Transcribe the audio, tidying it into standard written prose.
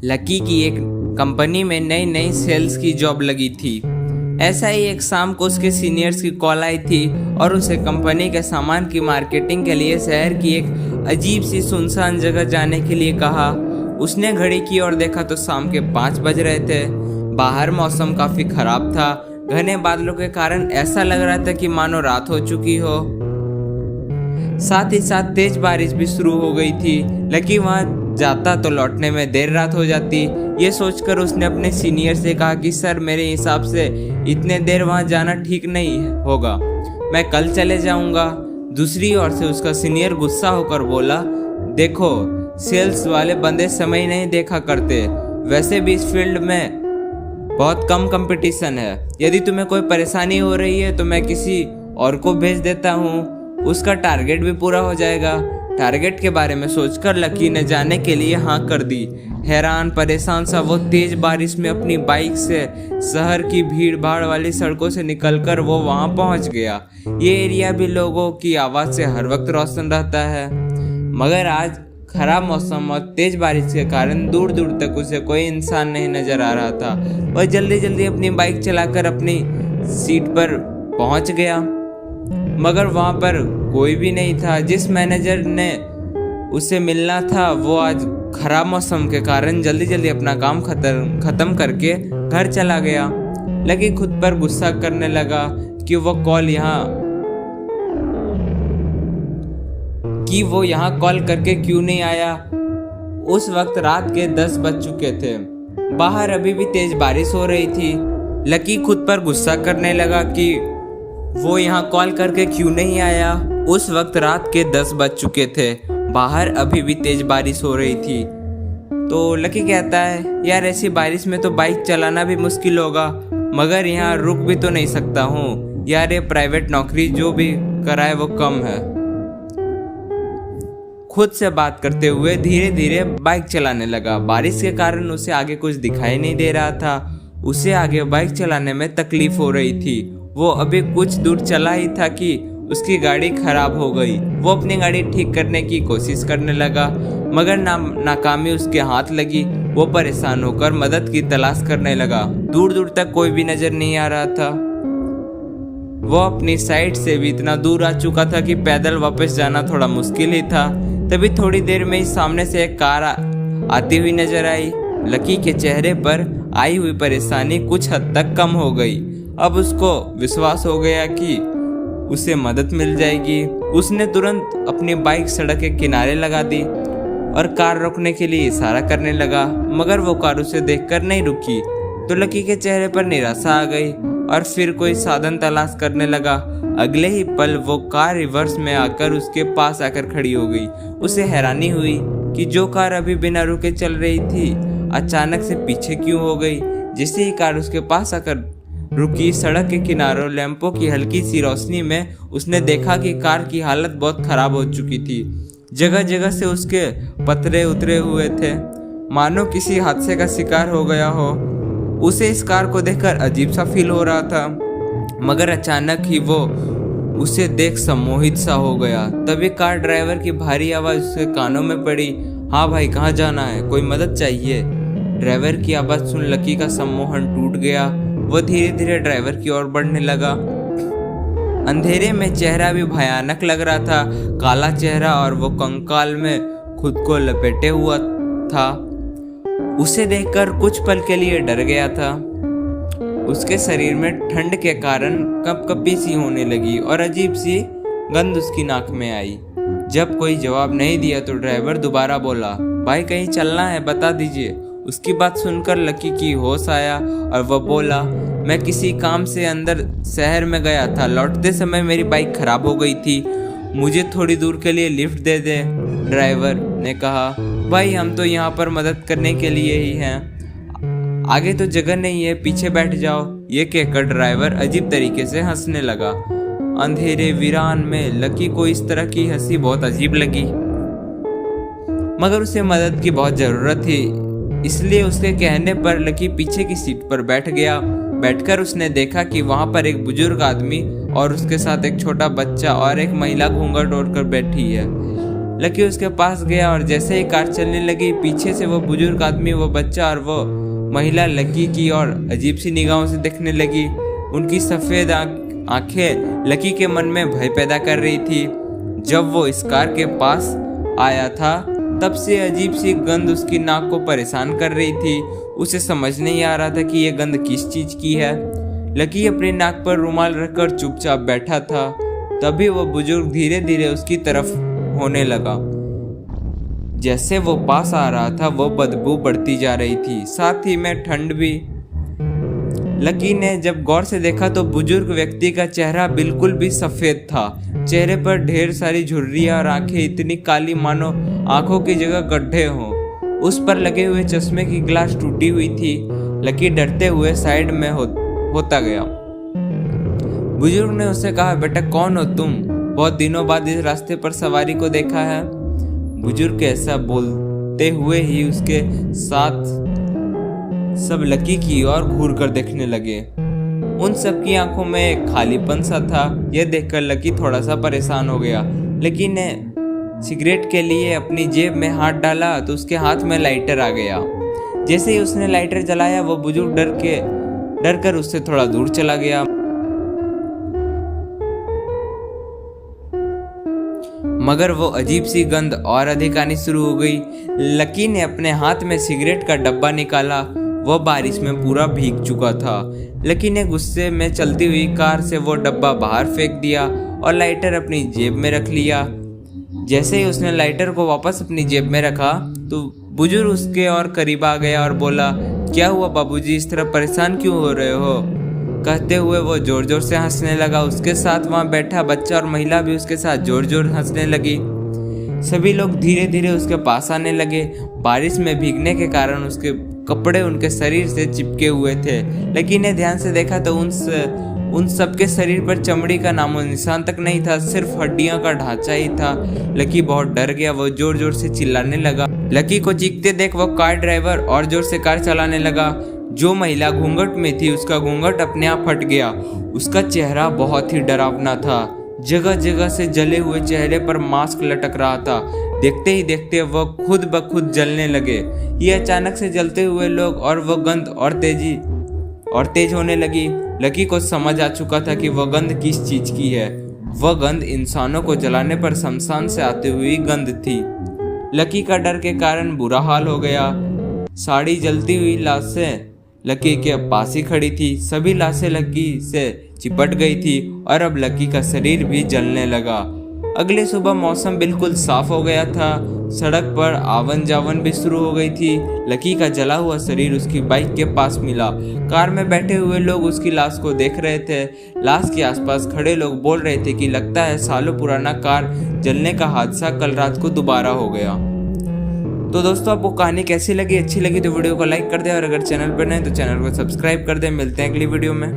Lucky की एक company में नई नई सेल्स की जॉब लगी थी। ऐसा ही एक शाम को उसके सीनियर्स की कॉल आई थी और उसे कंपनी के सामान की मार्केटिंग के लिए शहर की एक अजीब सी सुनसान जगह जाने के लिए कहा। उसने घड़ी की और देखा तो शाम के 5 बज रहे थे। बाहर मौसम काफी खराब था। घने बादलों के कारण ऐसा लग रहा था कि मानो रात हो चुकी हो। साथ ही साथ तेज बारिश भी शुरू हो गई थी। लकी वहां जाता तो लौटने में देर रात हो जाती। ये सोचकर उसने अपने सीनियर से कहा कि सर, मेरे हिसाब से इतने देर वहां जाना ठीक नहीं होगा, मैं कल चले जाऊंगा। दूसरी ओर से उसका सीनियर गुस्सा होकर बोला, देखो, सेल्स वाले बंदे समय नहीं देखा करते। वैसे भी इस फील्ड में बहुत कम कंपटीशन है। यदि तुम्हें कोई परेशानी हो रही है तो मैं किसी और को भेज देता हूँ, उसका टारगेट भी पूरा हो जाएगा। टारगेट के बारे में सोचकर लकी ने जाने के लिए हाँ कर दी। हैरान परेशान सा वो तेज बारिश में अपनी बाइक से शहर की भीड़ भाड़ वाली सड़कों से निकलकर वो वहां पहुंच गया। ये एरिया भी लोगों की आवाज से हर वक्त रोशन रहता है, मगर आज खराब मौसम और तेज बारिश के कारण दूर दूर तक उसे कोई इंसान नहीं नजर आ रहा था। वह जल्दी जल्दी अपनी बाइक चलाकर अपनी सीट पर पहुंच गया, मगर वहां पर कोई भी नहीं था। जिस मैनेजर ने उसे मिलना था वो आज खराब मौसम के कारण जल्दी जल्दी अपना काम खत्म करके घर चला गया। लकी खुद पर गुस्सा करने लगा कि वो यहाँ कॉल करके क्यों नहीं आया। उस वक्त रात के 10 बज चुके थे। बाहर अभी भी तेज बारिश हो रही थी। लकी खुद पर गुस्सा करने लगा कि वो यहाँ कॉल करके क्यों नहीं आया। उस वक्त रात के 10 बज चुके थे। बाहर अभी भी तेज बारिश हो रही थी। तो लकी कहता है, यार ऐसी बारिश में तो बाइक चलाना भी मुश्किल होगा, मगर यहाँ रुक भी तो नहीं सकता हूँ। यार ये प्राइवेट नौकरी जो भी कराए वो कम है। खुद से बात करते हुए धीरे धीरे बाइक चलाने लगा। बारिश के कारण उसे आगे कुछ दिखाई नहीं दे रहा था। उसे आगे बाइक चलाने में तकलीफ हो रही थी। वो अभी कुछ दूर चला ही था कि उसकी गाड़ी खराब हो गई। वो अपनी गाड़ी ठीक करने की कोशिश करने लगा, मगर नाकामी उसके हाथ लगी। वो परेशान होकर मदद की तलाश करने लगा। दूर दूर तक कोई भी नजर नहीं आ रहा था। वो अपनी साइड से भी इतना दूर आ चुका था कि पैदल वापस जाना थोड़ा मुश्किल ही था। तभी थोड़ी देर में ही सामने से एक कार आती हुई नजर आई। लकी के चेहरे पर आई हुई परेशानी कुछ हद तक कम हो गई। अब उसको विश्वास हो गया कि उसे मदद मिल जाएगी। उसने तुरंत अपनी बाइक सड़क के किनारे लगा दी और कार रोकने के लिए इशारा करने लगा, मगर वो कार उसे देखकर नहीं रुकी। तो लकी के चेहरे पर निराशा आ गई और फिर कोई साधन तलाश करने लगा। अगले ही पल वो कार रिवर्स में आकर उसके पास आकर खड़ी हो गई। उसे हैरानी हुई कि जो कार अभी बिना रुके चल रही थी अचानक से पीछे क्यों हो गई। जैसे ही कार उसके पास आकर रुकी, सड़क के किनारों लैंपों की हल्की सी रोशनी में उसने देखा कि कार की हालत बहुत खराब हो चुकी थी। जगह जगह से उसके पतरे उतरे हुए थे, मानो किसी हादसे का शिकार हो गया हो। उसे इस कार को देखकर अजीब सा फील हो रहा था, मगर अचानक ही वो उसे देख सम्मोहित सा हो गया। तभी कार ड्राइवर की भारी आवाज उसके कानों में पड़ी, हाँ भाई, कहाँ जाना है, कोई मदद चाहिए। ड्राइवर की आवाज सुन लकी का सम्मोहन टूट गया। वो धीरे धीरे ड्राइवर की ओर बढ़ने लगा। अंधेरे में चेहरा भी भयानक लग रहा था, काला चेहरा, और वो कंकाल में खुद को लपेटे हुआ था। उसे देखकर कुछ पल के लिए डर गया था। उसके शरीर में ठंड के कारण कपकपी सी होने लगी और अजीब सी गंध उसकी नाक में आई। जब कोई जवाब नहीं दिया तो ड्राइवर दोबारा बोला, भाई कहीं चलना है, बता दीजिए। उसकी बात सुनकर लकी की होश आया और वह बोला, मैं किसी काम से अंदर शहर में गया था। लौटते समय मेरी बाइक खराब हो गई थी, मुझे थोड़ी दूर के लिए लिफ्ट दे दे। ड्राइवर ने कहा, भाई हम तो यहाँ पर मदद करने के लिए ही हैं, आगे तो जगह नहीं है, पीछे बैठ जाओ। ये कहकर ड्राइवर अजीब तरीके से हंसने लगा। अंधेरे वीरान में लकी को इस तरह की हंसी बहुत अजीब लगी, मगर उसे मदद की बहुत जरूरत थी, इसलिए उसके कहने पर लकी पीछे की सीट पर बैठ गया। बैठकर उसने देखा कि वहां पर एक बुजुर्ग आदमी और उसके साथ एक छोटा बच्चा और एक महिला घूंघट ओढ़कर बैठी है। लकी उसके पास गया और जैसे ही कार चलने लगी, पीछे से वो बुजुर्ग आदमी, वो बच्चा और वो महिला लकी की और अजीब सी निगाहों से देखने लगी। उनकी सफ़ेद आंखें लकी के मन में भय पैदा कर रही थी। जब वो इस कार के पास आया था, तब से अजीब सी गंध उसकी नाक को परेशान कर रही थी। उसे समझ नहीं आ रहा था कि ये गंध किस चीज़ की है। लकी अपनी नाक पर रुमाल रखकर चुपचाप बैठा था। तभी वो बुजुर्ग धीरे धीरे उसकी तरफ होने लगा। जैसे वो पास आ रहा था, वो बदबू बढ़ती जा रही थी, साथ ही में ठंड भी। लकी ने जब गौर से देखा तो बुजुर्ग व्यक्ति का चेहरा बिल्कुल भी सफेद था। चेहरे पर ढेर सारी झुर्रियां और आंखें इतनी काली मानो आंखों की जगह गड्ढे हों। उस पर लगे हुए चश्मे की ग्लास टूटी हुई थी। लकी डरते हुए साइड में होता गया। बुजुर्ग ने उससे कहा, बेटा कौन हो तुम? बहुत दिनों बाद इस रास्ते पर सवारी को देखा है। बुजुर्ग ऐसा बोलते हुए ही उसके साथ सब लकी की ओर घूर कर देखने लगे। उन सब की आंखों में एक खालीपन सा था। यह देखकर लकी थोड़ा सा परेशान हो गया। लकी ने सिगरेट के लिए अपनी जेब में हाथ डाला तो उसके हाथ में लाइटर आ गया। जैसे ही उसने लाइटर जलाया, वो बुजुर्ग डर कर उससे थोड़ा दूर चला गया। मगर वो अजीब सी गंध और अधिक आनी शुरू हो गई। लकी ने अपने हाथ में सिगरेट का डब्बा निकाला। वह बारिश में पूरा भीग चुका था। लकी ने गुस्से में चलती हुई कार से वो डब्बा बाहर फेंक दिया और लाइटर अपनी जेब में रख लिया। जैसे ही उसने लाइटर को वापस अपनी जेब में रखा तो बुजुर्ग उसके और करीब आ गया और बोला, क्या हुआ बाबूजी, इस तरह परेशान क्यों हो रहे हो? कहते हुए वो जोर जोर से हंसने लगा। उसके साथ वहाँ बैठा बच्चा और महिला भी उसके साथ जोर जोर हंसने लगी। सभी लोग धीरे धीरे उसके पास आने लगे। बारिश में भीगने के कारण उसके कपड़े उनके शरीर से चिपके हुए थे। लकी ने ध्यान से देखा तो उन सबके शरीर पर चमड़ी का नामो निशान तक नहीं था, सिर्फ हड्डियों का ढांचा ही था। लकी बहुत डर गया। वो जोर जोर से चिल्लाने लगा। लकी को चीखते देख वो कार ड्राइवर और जोर से कार चलाने लगा। जो महिला घूंघट में थी, उसका घूंघट अपने आप हट गया। उसका चेहरा बहुत ही डरावना था। जगह जगह से जले हुए चेहरे पर मास्क लटक रहा था। देखते ही देखते वह खुद ब खुद जलने लगे। ये अचानक से जलते हुए लोग और वह गंध और तेज होने लगी। लकी को समझ आ चुका था कि वह गंध किस चीज की है। वह गंध इंसानों को जलाने पर शमशान से आती हुई गंध थी। लकी का डर के कारण बुरा हाल हो गया। साड़ी जलती हुई लाशें लकी के पास ही खड़ी थी। सभी लाशें लकी से चिपट गई थी और अब लकी का शरीर भी जलने लगा। अगले सुबह मौसम बिल्कुल साफ हो गया था। सड़क पर आवन जावन भी शुरू हो गई थी। लकी का जला हुआ शरीर उसकी बाइक के पास मिला। कार में बैठे हुए लोग उसकी लाश को देख रहे थे। लाश के आसपास खड़े लोग बोल रहे थे कि लगता है सालों पुराना कार जलने का हादसा कल रात को दोबारा हो गया। तो दोस्तों, आपको कहानी कैसी लगी? अच्छी लगी तो वीडियो को लाइक कर दें और अगर चैनल पर नए तो चैनल को सब्सक्राइब कर दें। मिलते हैं अगली वीडियो में।